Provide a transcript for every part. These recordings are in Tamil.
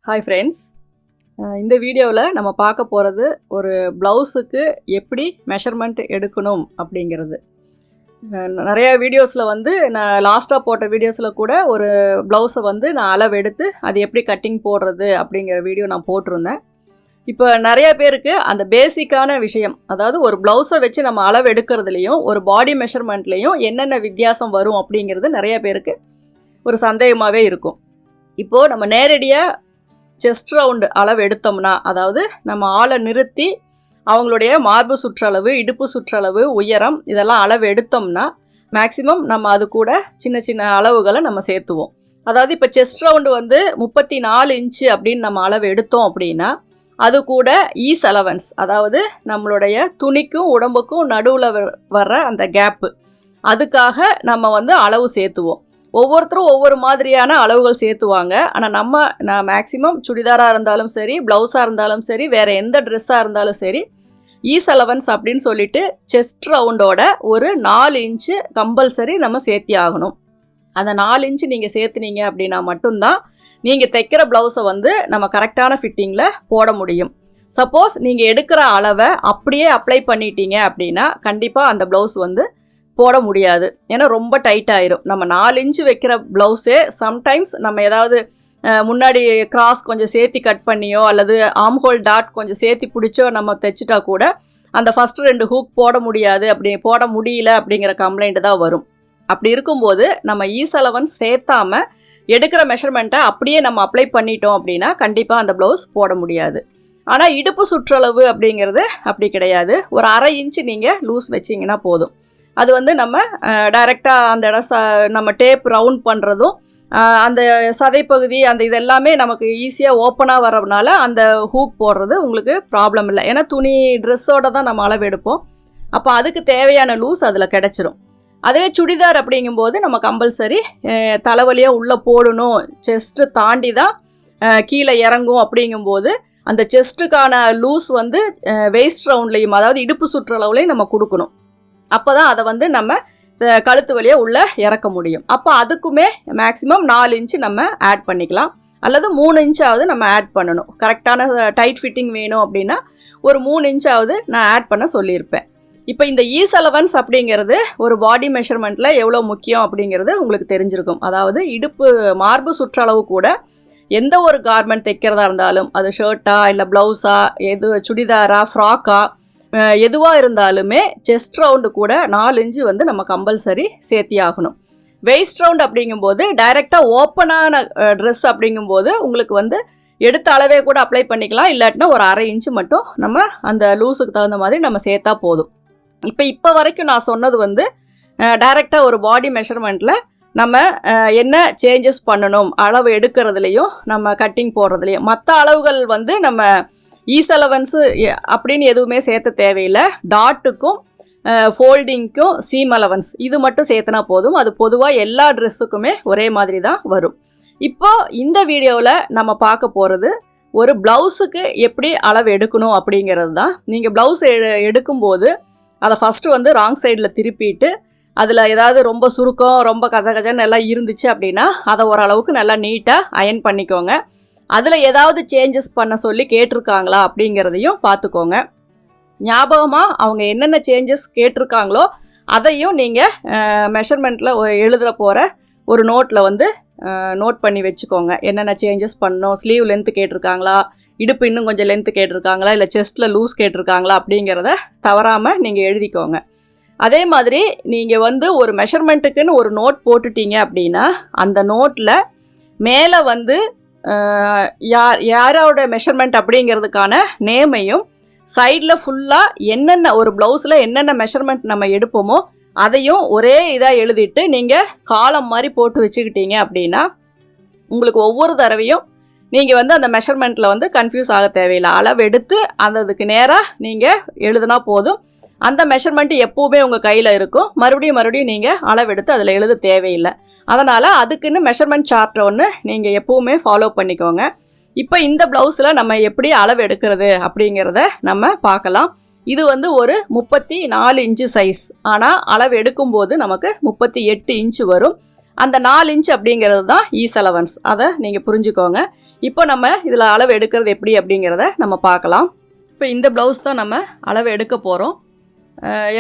Hi friends, இந்த வீடியோவில் நம்ம பார்க்க போகிறது ஒரு ப்ளவுஸுக்கு எப்படி மெஷர்மெண்ட் எடுக்கணும் அப்படிங்கிறது. நிறைய வீடியோஸில் நான் லாஸ்ட்டாக போட்ட வீடியோஸில் கூட ஒரு ப்ளவுஸை நான் அளவு எடுத்து அது எப்படி கட்டிங் போடுறது அப்படிங்கிற வீடியோ நான் போட்டிருந்தேன். இப்போ நிறைய பேருக்கு அந்த பேசிக்கான விஷயம், அதாவது ஒரு ப்ளவுஸை வச்சு நம்ம அளவு எடுக்கிறதுலையும் ஒரு பாடி மெஷர்மெண்ட்லேயும் என்னென்ன வித்தியாசம் வரும் அப்படிங்கிறது நிறைய பேருக்கு ஒரு சந்தேகமாகவே இருக்கும். இப்போது நம்ம நேரடியாக செஸ்ட் ரவுண்டு அளவு எடுத்தோம்னா, அதாவது நம்ம ஆளை நிறுத்தி அவங்களுடைய மார்பு சுற்றளவு, இடுப்பு சுற்றளவு, உயரம் இதெல்லாம் அளவு எடுத்தோம்னா மேக்ஸிமம் நம்ம அது கூட சின்ன சின்ன அளவுகளை நம்ம சேர்த்துவோம். அதாவது இப்போ செஸ்ட் ரவுண்டு 34 இன்ச்சு அப்படின்னு நம்ம அளவு எடுத்தோம் அப்படின்னா அது கூட ஈஸ் அலவன்ஸ், அதாவது நம்மளுடைய துணிக்கும் உடம்புக்கும் நடுவில் வர்ற அந்த கேப்பு, அதுக்காக நம்ம அளவு சேர்த்துவோம். ஒவ்வொருத்தரும் ஒவ்வொரு மாதிரியான அளவுகள் சேர்த்துவாங்க. ஆனால் நான் மேக்ஸிமம் சுடிதாராக இருந்தாலும் சரி, ப்ளவுஸாக இருந்தாலும் சரி, வேறு எந்த ட்ரெஸ்ஸாக இருந்தாலும் சரி, ஈஸ் அலவன்ஸ் அப்படின்னு சொல்லிட்டு செஸ்ட் ரவுண்டோட ஒரு 4 இன்ச்சு கம்பல்சரி நம்ம சேர்த்தி ஆகணும். அந்த 4 இன்ச்சு நீங்கள் சேர்த்துனீங்க அப்படின்னா மட்டும்தான் நீங்கள் தைக்கிற ப்ளவுஸை நம்ம கரெக்டான ஃபிட்டிங்கில் போட முடியும். சப்போஸ் நீங்கள் எடுக்கிற அளவை அப்படியே அப்ளை பண்ணிட்டீங்க அப்படின்னா கண்டிப்பாக அந்த ப்ளவுஸ் போட முடியாது. ஏன்னா ரொம்ப டைட் ஆயிரும். நம்ம 4 இன்ச்சு வைக்கிற ப்ளவுஸே சம்டைம்ஸ் நம்ம ஏதாவது முன்னாடி கிராஸ் கொஞ்சம் சேர்த்தி கட் பண்ணியோ அல்லது ஆம்ஹோல் டாட் கொஞ்சம் சேர்த்தி பிடிச்சோ நம்ம தைச்சிட்டா கூட அந்த ஃபஸ்ட்டு 2 ஹூக் போட முடியாது, போட முடியல அப்படிங்கிற கம்ப்ளைண்ட் தான் வரும். அப்படி இருக்கும்போது நம்ம ஈஸ் அலவன்ஸ் சேர்த்தாமல் எடுக்கிற மெஷர்மெண்ட்டை அப்படியே நம்ம அப்ளை பண்ணிட்டோம் அப்படின்னா கண்டிப்பாக அந்த ப்ளவுஸ் போட முடியாது. ஆனால் இடுப்பு சுற்றளவு அப்படிங்கிறது அப்படி கிடையாது. ஒரு 1/2 இன்ச்சு நீங்கள் லூஸ் வச்சிங்கன்னா போதும். அது நம்ம டைரெக்டாக அந்த இடம் நம்ம டேப் ரவுண்ட் பண்ணுறதும் அந்த சதைப்பகுதி அந்த இதெல்லாமே நமக்கு ஈஸியாக ஓப்பனாக வரதுனால அந்த ஹூக் போடுறது உங்களுக்கு ப்ராப்ளம் இல்லை. ஏன்னா துணி ட்ரெஸ்ஸோடு தான் நம்ம அளவு எடுப்போம். அப்போ அதுக்கு தேவையான லூஸ் அதில் கிடச்சிரும். அதே சுடிதார் அப்படிங்கும்போது நம்ம கம்பல்சரி தலைவலியாக உள்ளே போடணும், செஸ்ட்டு தாண்டி தான் கீழே இறங்கும். அப்படிங்கும்போது அந்த செஸ்ட்டுக்கான லூஸ் வெயிஸ்ட் ரவுண்ட்லேயும், அதாவது இடுப்பு சுற்றளவுலையும் நம்ம கொடுக்கணும். அப்போ தான் அதை நம்ம கழுத்து வழியாக உள்ளே இறக்க முடியும். அப்போ அதுக்குமே மேக்ஸிமம் 4 இன்ச்சு நம்ம ஆட் பண்ணிக்கலாம், அல்லது 3 இன்ச்சாவது நம்ம ஆட் பண்ணணும். கரெக்டான டைட் ஃபிட்டிங் வேணும் அப்படின்னா ஒரு 3 இன்ச்சாவது நான் ஆட் பண்ண சொல்லியிருப்பேன். இப்போ இந்த ஈஸ் அலவன்ஸ் அப்படிங்கிறது ஒரு பாடி மெஷர்மெண்ட்டில் எவ்வளோ முக்கியம் அப்படிங்கிறது உங்களுக்கு தெரிஞ்சிருக்கும். அதாவது இடுப்பு மார்பு சுற்றளவு கூட எந்த ஒரு கார்மெண்ட் தைக்கிறதா இருந்தாலும், அது ஷர்ட்டா இல்லை ப்ளவுஸா, சுடிதாரா, ஃப்ராக்கா, எதுவாக இருந்தாலுமே செஸ்ட் ரவுண்டு கூட 4 இன்ச்சு நம்ம கம்பல்சரி சேர்த்தி ஆகணும். வெயிஸ்ட் ரவுண்ட் அப்படிங்கும்போது டைரெக்டாக ஓப்பனான ட்ரெஸ் அப்படிங்கும்போது உங்களுக்கு எடுத்த அளவே கூட அப்ளை பண்ணிக்கலாம். இல்லாட்டினா ஒரு 1/2 இன்ச்சு மட்டும் நம்ம அந்த லூஸுக்கு தகுந்த மாதிரி நம்ம சேர்த்தா போதும். இப்போ வரைக்கும் நான் சொன்னது டைரெக்டாக ஒரு பாடி மெஷர்மெண்ட்டில் நம்ம என்ன சேஞ்சஸ் பண்ணணும் அளவு எடுக்கிறதுலையும் நம்ம கட்டிங் போடுறதுலையும். மற்ற அளவுகள் நம்ம ஈஸ் அலவன்ஸு அப்படின்னு எதுவுமே சேர்த்த தேவையில்லை. டாட்டுக்கும் ஃபோல்டிங்க்கும் சீம் அலவன்ஸ் இது மட்டும் சேர்த்துனா போதும். அது பொதுவாக எல்லா ட்ரெஸ்ஸுக்குமே ஒரே மாதிரி தான் வரும். இப்போது இந்த வீடியோவில் நம்ம பார்க்க போகிறது ஒரு ப்ளவுஸுக்கு எப்படி அளவு எடுக்கணும் அப்படிங்கிறது தான். நீங்கள் ப்ளவுஸ் எடுக்கும்போது அதை ஃபஸ்ட்டு ராங் சைடில் திருப்பிட்டு அதில் ஏதாவது ரொம்ப சுருக்கம், ரொம்ப கஜன்னு எல்லாம் இருந்துச்சு அப்படின்னா அதை ஓரளவுக்கு நல்லா நீட்டாக அயன் பண்ணிக்கோங்க. அதில் ஏதாவது சேஞ்சஸ் பண்ண சொல்லி கேட்டிருக்காங்களா அப்படிங்கிறதையும் பார்த்துக்கோங்க. ஞாபகமாக அவங்க என்னென்ன சேஞ்சஸ் கேட்டிருக்காங்களோ அதையும் நீங்கள் மெஷர்மெண்ட்டில் எழுதுகிற போகிற ஒரு நோட்டில் நோட் பண்ணி வச்சுக்கோங்க. என்னென்ன சேஞ்சஸ் பண்ணணும், ஸ்லீவ் லென்த்து கேட்டிருக்காங்களா, இடுப்பு இன்னும் கொஞ்சம் லென்த்து கேட்டிருக்காங்களா, இல்லை செஸ்ட்டில் லூஸ் கேட்டிருக்காங்களா அப்படிங்கிறத தவறாமல் நீங்கள் எழுதிக்கோங்க. அதே மாதிரி நீங்கள் ஒரு மெஷர்மெண்ட்டுக்குன்னு ஒரு நோட் போட்டுட்டீங்க அப்படின்னா அந்த நோட்டில் மேலே யாரோட மெஷர்மெண்ட் அப்படிங்கிறதுக்கான நேமையும் சைடில் ஃபுல்லாக என்னென்ன ஒரு ப்ளவுஸில் என்னென்ன மெஷர்மெண்ட் நம்ம எடுப்போமோ அதையும் ஒரே இதாக எழுதிட்டு நீங்கள் காலம் மாதிரி போட்டு வச்சுக்கிட்டீங்க அப்படின்னா உங்களுக்கு ஒவ்வொரு தடவையும் நீங்கள் அந்த மெஷர்மெண்ட்டில் கன்ஃபியூஸ் ஆக தேவையில்லை. அளவு எடுத்து அதுக்கு நேராக நீங்கள் எழுதுனா போதும். அந்த மெஷர்மெண்ட்டு எப்போவுமே உங்கள் கையில் இருக்கும். மறுபடியும் நீங்கள் அளவெடுத்து அதில் எழுத தேவையில்லை. அதனால் அதுக்குன்னு மெஷர்மெண்ட் சார்ட்டை ஒன்று நீங்கள் எப்போவுமே ஃபாலோ பண்ணிக்கோங்க. இப்போ இந்த ப்ளவுஸில் நம்ம எப்படி அளவு எடுக்கிறது அப்படிங்கிறத நம்ம பார்க்கலாம். இது ஒரு 34 இன்ச்சு சைஸ், ஆனால் அளவு எடுக்கும்போது நமக்கு 38 இன்ச்சு வரும். அந்த 4 இன்ச் அப்படிங்கிறது தான் ஈஸ் அலவன்ஸ். அதை நீங்கள் புரிஞ்சுக்கோங்க. இப்போ நம்ம இதில் அளவு எடுக்கிறது எப்படி அப்படிங்கிறத நம்ம பார்க்கலாம். இப்போ இந்த ப்ளவுஸ் தான் நம்ம அளவு எடுக்க போகிறோம்.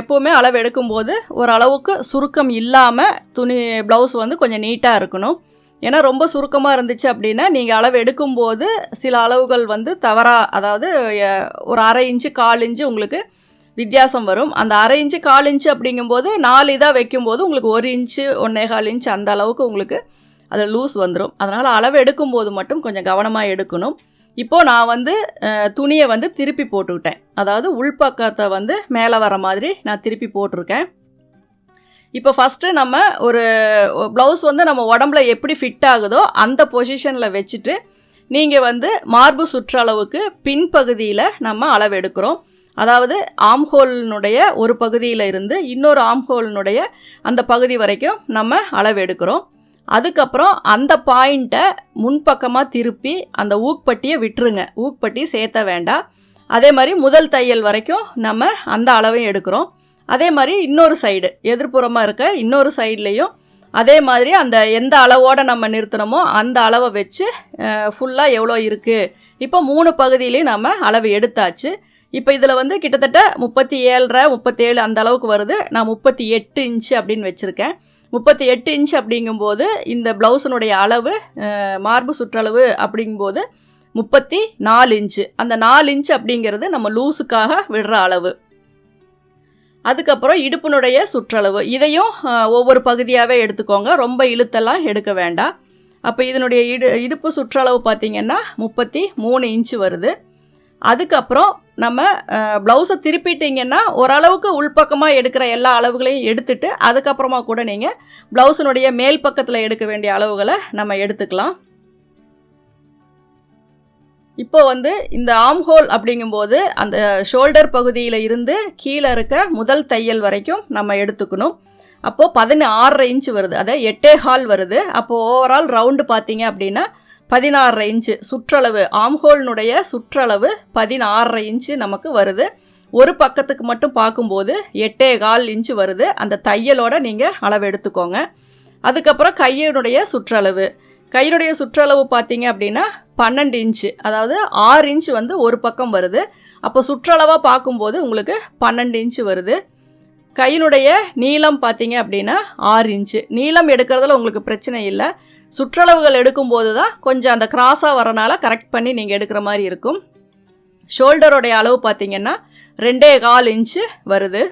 எப்போவுமே அளவு எடுக்கும்போது ஓரளவுக்கு சுருக்கம் இல்லாமல் துணி ப்ளவுஸ் வந்து கொஞ்சம் நீட்டாக இருக்கணும். ஏன்னா ரொம்ப சுருக்கமாக இருந்துச்சு அப்படின்னா நீங்கள் அளவு எடுக்கும்போது சில அளவுகள் வந்து தவறாக, அதாவது ஒரு 1/2 இன்ச்சு 1/4 இன்ச்சு உங்களுக்கு வித்தியாசம் வரும். அந்த 1/2 இன்ச்சு 1/4 இன்ச்சு அப்படிங்கும்போது 4 இதாக வைக்கும்போது உங்களுக்கு 1 இன்ச்சு 1.25 இன்ச்சு அந்த அளவுக்கு உங்களுக்கு அதில் லூஸ் வந்துடும். அதனால் அளவு எடுக்கும்போது மட்டும் கொஞ்சம் கவனமாக எடுக்கணும். இப்போது நான் வந்து துணியை வந்து திருப்பி போட்டுக்கிட்டேன். அதாவது உள்பக்கத்தை வந்து மேலே வர மாதிரி நான் திருப்பி போட்டிருக்கேன். இப்போ ஃபஸ்ட்டு நம்ம ஒரு ப்ளவுஸ் வந்து நம்ம உடம்புல எப்படி ஃபிட் ஆகுதோ அந்த பொசிஷனில் வச்சுட்டு நீங்கள் வந்து மார்பு சுற்றளவுக்கு பின்பகுதியில் நம்ம அளவு எடுக்கிறோம். அதாவது ஆம்ஹோலினுடைய ஒரு பகுதியில் இருந்து இன்னொரு ஆம்ஹோலினுடைய அந்த பகுதி வரைக்கும் நம்ம அளவு எடுக்கிறோம். அதுக்கப்புறம் அந்த பாயிண்ட்டை முன்பக்கமாக திருப்பி அந்த ஊக்பட்டியை விட்டுருங்க. ஊக்பட்டி சேர்த்த வேண்டாம். அதே மாதிரி முதல் தையல் வரைக்கும் நம்ம அந்த அளவையும் எடுக்கிறோம். அதே மாதிரி இன்னொரு சைடு எதிர்ப்புறமாக இருக்க இன்னொரு சைட்லேயும் அதே மாதிரி அந்த எந்த அளவோடு நம்ம நிறுத்தினமோ அந்த அளவை வச்சு ஃபுல்லாக எவ்வளோ இருக்குது. இப்போ 3 பகுதியிலையும் நம்ம அளவு எடுத்தாச்சு. இப்போ இதில் வந்து கிட்டத்தட்ட 37.5 37 அந்த அளவுக்கு வருது. நான் 38 இன்ச்சு அப்படின்னு வச்சுருக்கேன். 38 இன்ச் அப்படிங்கும்போது இந்த ப்ளவுஸினுடைய அளவு மார்பு சுற்றளவு அப்படிங்கும்போது 34 இன்ச்சு. அந்த 4 இன்ச் அப்படிங்கிறது நம்ம லூஸுக்காக விடுற அளவு. அதுக்கப்புறம் இடுப்பினுடைய சுற்றளவு இதையும் ஒவ்வொரு பகுதியாகவே எடுத்துக்கோங்க. ரொம்ப இழுத்தெல்லாம் எடுக்க வேண்டாம். அப்போ இதனுடைய இடுப்பு சுற்றளவு பார்த்திங்கன்னா 33 இன்ச்சு வருது. அதுக்கப்புறம் நம்ம ப்ளவுஸை திருப்பிட்டிங்கன்னா ஓரளவுக்கு உள்பக்கமாக எடுக்கிற எல்லா அளவுகளையும் எடுத்துட்டு அதுக்கப்புறமா கூட நீங்கள் ப்ளவுஸினுடைய மேல் பக்கத்தில் எடுக்க வேண்டிய அளவுகளை நம்ம எடுத்துக்கலாம். இப்போ வந்து இந்த ஆம்ஹோல் அப்படிங்கும்போது அந்த ஷோல்டர் பகுதியில் இருந்து கீழே இருக்க முதல் தையல் வரைக்கும் நம்ம எடுத்துக்கணும். அப்போது 16.5 இன்ச்சு வருது. அதை 8.25 வருது. அப்போது ஓவரால் ரவுண்டு பார்த்தீங்க அப்படின்னா 16.5 இன்ச்சு சுற்றளவு, ஆம்ஹோலினுடைய சுற்றளவு 16.5 இன்ச்சு நமக்கு வருது. ஒரு பக்கத்துக்கு மட்டும் பார்க்கும்போது 8.25 இன்ச்சு வருது. அந்த தையலோட நீங்கள் அளவு எடுத்துக்கோங்க. அதுக்கப்புறம் கையினுடைய சுற்றளவு பார்த்தீங்க அப்படின்னா 12 இன்ச்சு, அதாவது 6 இன்ச்சு வந்து ஒரு பக்கம் வருது. அப்போ சுற்றளவாக பார்க்கும்போது உங்களுக்கு 12 இன்ச்சு வருது. கையினுடைய நீளம் பார்த்தீங்க அப்படின்னா 6 இன்ச்சு. நீளம் எடுக்கிறதுல உங்களுக்கு பிரச்சனை இல்லை. சுற்றளவுகள் எடுக்கும்போது தான் கொஞ்சம் அந்த கிராஸாக வரனால கரெக்ட் பண்ணி நீங்கள் எடுக்கிற மாதிரி இருக்கும். ஷோல்டருடைய அளவு பார்த்தீங்கன்னா 2.25 இன்ச்சு வருது.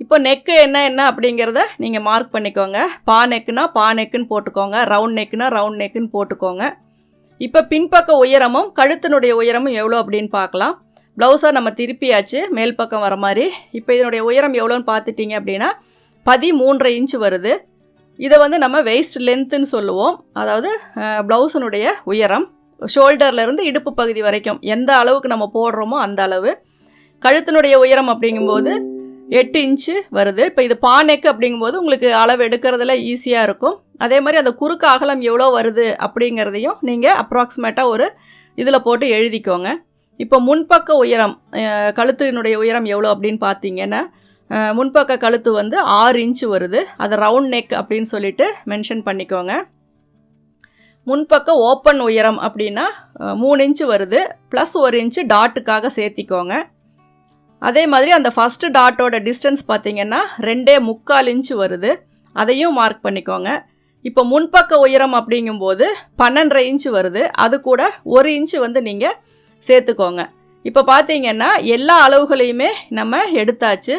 இப்போ நெக்கு என்ன அப்படிங்கிறத நீங்கள் மார்க் பண்ணிக்கோங்க. பா நெக்குன்னு போட்டுக்கோங்க. ரவுண்ட் நெக்குன்னு போட்டுக்கோங்க. இப்போ பின்பக்க உயரமும் கழுத்தினுடைய உயரமும் எவ்வளோ அப்படின்னு பார்க்கலாம். ப்ளவுஸை நம்ம திருப்பியாச்சு மேல் பக்கம் வர மாதிரி. இப்போ இதனுடைய உயரம் எவ்வளோன்னு பார்த்துட்டிங்க அப்படின்னா 13.5 இன்ச்சு வருது. இதை வந்து நம்ம வெயிஸ்ட் லென்த்துன்னு சொல்லுவோம். அதாவது ப்ளவுஸினுடைய உயரம் ஷோல்டர்லேருந்து இடுப்பு பகுதி வரைக்கும் எந்த அளவுக்கு நம்ம போடுறோமோ அந்த அளவு. கழுத்தினுடைய உயரம் அப்படிங்கும்போது 8 இன்ச்சு வருது. இப்போ இது பானைக்கு அப்படிங்கும்போது உங்களுக்கு அளவு எடுக்கிறதுல ஈஸியாக இருக்கும். அதே மாதிரி அந்த குறுக்கு அகலம் எவ்வளோ வருது அப்படிங்கிறதையும் நீங்கள் அப்ராக்சிமேட்டாக ஒரு இதில் போட்டு எழுதிக்கோங்க. இப்போ முன்பக்க உயரம், கழுத்தினுடைய உயரம் எவ்வளோ அப்படின்னு பார்த்தீங்கன்னா முன்பக்க கழுத்து வந்து 6 இன்ச்சு வருது. அது ரவுண்ட் நெக் அப்படின்னு சொல்லிட்டு மென்ஷன் பண்ணிக்கோங்க. முன்பக்க ஓப்பன் உயரம் அப்படின்னா 3 இன்ச்சு வருது. ப்ளஸ் 1 இன்ச்சு டாட்டுக்காக சேர்த்திக்கோங்க. அதே மாதிரி அந்த ஃபஸ்ட்டு டாட்டோட டிஸ்டன்ஸ் பார்த்திங்கன்னா 2.25 இன்ச்சு வருது. அதையும் மார்க் பண்ணிக்கோங்க. இப்போ முன்பக்க உயரம் அப்படிங்கும்போது 12.5 இன்ச்சு வருது. அது கூட 1 இன்ச்சு வந்து நீங்கள் சேர்த்துக்கோங்க. இப்போ பார்த்தீங்கன்னா எல்லா அளவுகளையுமே நம்ம எடுத்தாச்சு.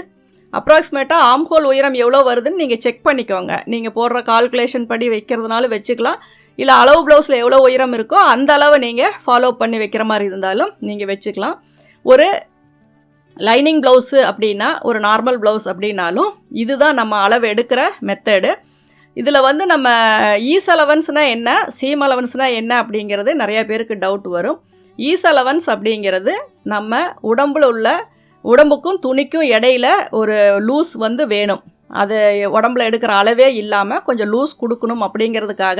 அப்ராக்சிமேட்டாக ஆம்ஹோல் உயரம் எவ்வளோ வருதுன்னு நீங்கள் செக் பண்ணிக்கோங்க. நீங்கள் போடுற கால்குலேஷன் படி வைக்கிறதுனால வச்சுக்கலாம். இல்லை அளவு ப்ளவுஸில் எவ்வளோ உயரம் இருக்கோ அந்த அளவை நீங்கள் ஃபாலோ பண்ணி வைக்கிற மாதிரி இருந்தாலும் நீங்கள் வச்சுக்கலாம். ஒரு லைனிங் ப்ளவுஸு அப்படின்னா, ஒரு நார்மல் ப்ளவுஸ் அப்படின்னாலும் இதுதான் நம்ம அளவு எடுக்கிற மெத்தடு. இதில் வந்து நம்ம ஈஸ் அலவன்ஸ்னால் என்ன, சீம் அலவன்ஸ்னால் என்ன அப்படிங்கிறது நிறையா பேருக்கு டவுட் வரும். ஈஸ் அலவன்ஸ் அப்படிங்கிறது நம்ம உடம்புக்கும் துணிக்கும் இடையில ஒரு லூஸ் வந்து வேணும். அது உடம்புல எடுக்கிற அளவே இல்லாமல் கொஞ்சம் லூஸ் கொடுக்கணும் அப்படிங்கிறதுக்காக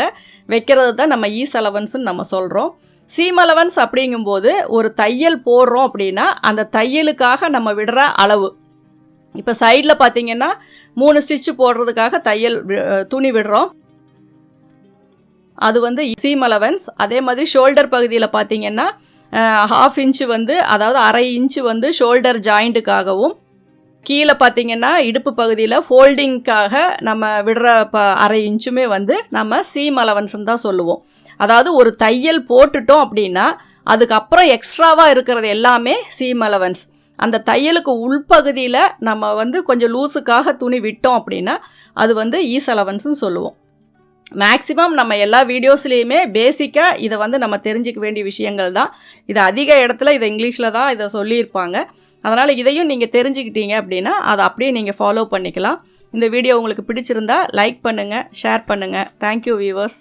வைக்கிறது தான் நம்ம ஈஸ் அலவன்ஸ்ன்னு நம்ம சொல்கிறோம். சீம் அலவன்ஸ் அப்படிங்கும்போது ஒரு தையல் போடுறோம் அப்படின்னா அந்த தையலுக்காக நம்ம விடுற அளவு. இப்போ சைடில் பார்த்திங்கன்னா 3 ஸ்டிச்சு போடுறதுக்காக துணி விடுறோம். அது வந்து சீம் அலவன்ஸ். அதே மாதிரி ஷோல்டர் பகுதியில் பார்த்தீங்கன்னா 1/2 இன்ச்சு வந்து, அதாவது 1/2 இன்ச்சு வந்து ஷோல்டர் ஜாயிண்ட்டுக்காகவும், கீழே பார்த்தீங்கன்னா இடுப்பு பகுதியில் ஃபோல்டிங்க்காக நம்ம விடுற 1/2 இன்ச்சுமே வந்து நம்ம சீம் அலவன்ஸ்ன்னு தான் சொல்லுவோம். அதாவது ஒரு தையல் போட்டுட்டோம் அப்படின்னா அதுக்கப்புறம் எக்ஸ்ட்ராவாக இருக்கிறது எல்லாமே சீம் அலவன்ஸ். அந்த தையலுக்கு உள்பகுதியில் நம்ம வந்து கொஞ்சம் லூஸுக்காக துணி விட்டோம் அப்படின்னா அது வந்து ஈஸ் அலவன்ஸ்னு சொல்லுவோம். மேக்ஸிமம் நம்ம எல்லா வீடியோஸ்லேயுமே பேசிக்காக இதை வந்து நம்ம தெரிஞ்சிக்க வேண்டிய விஷயங்கள் தான். இது அதிக இடத்துல இதை இங்கிலீஷில் தான் இதை சொல்லியிருப்பாங்க. அதனால் இதையும் நீங்கள் தெரிஞ்சுக்கிட்டீங்க அப்படின்னா அதை அப்படியே நீங்கள் ஃபாலோ பண்ணிக்கலாம். இந்த வீடியோ உங்களுக்கு பிடிச்சிருந்தா லைக் பண்ணுங்கள், ஷேர் பண்ணுங்கள். Thank you viewers.